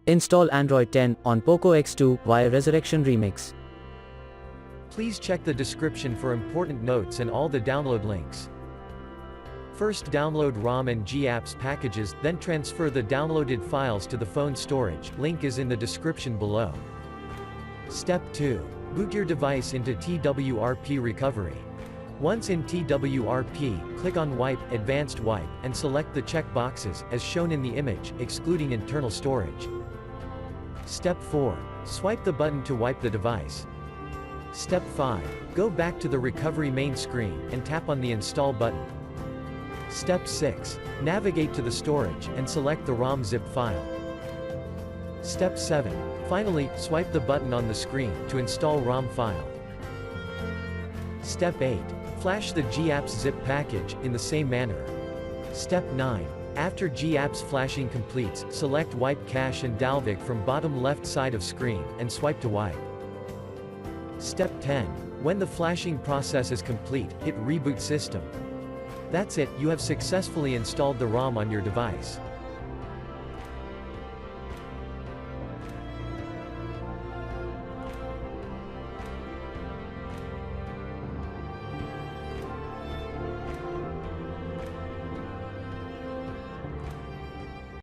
Install Android 10 on Poco X2 via Resurrection Remix. Please check the description for important notes and all the download links. First download ROM and GApps packages, then transfer the downloaded files to the phone storage, link is in the description below. Step 2. Boot your device into TWRP recovery. Once in TWRP, click on Wipe, Advanced Wipe, and select the check boxes, as shown in the image, excluding internal storage. Step 4. Swipe the button to wipe the device. Step 5. Go back to the recovery main screen, and tap on the Install button. Step 6. Navigate to the storage, and select the ROM ZIP file. Step 7. Finally, swipe the button on the screen, to install ROM file. Step 8. Flash the GApps zip package, in the same manner. Step 9. After GApps flashing completes, select Wipe Cache and dalvik from bottom left side of screen, and swipe to wipe. Step 10. When the flashing process is complete, hit Reboot System. That's it, you have successfully installed the ROM on your device.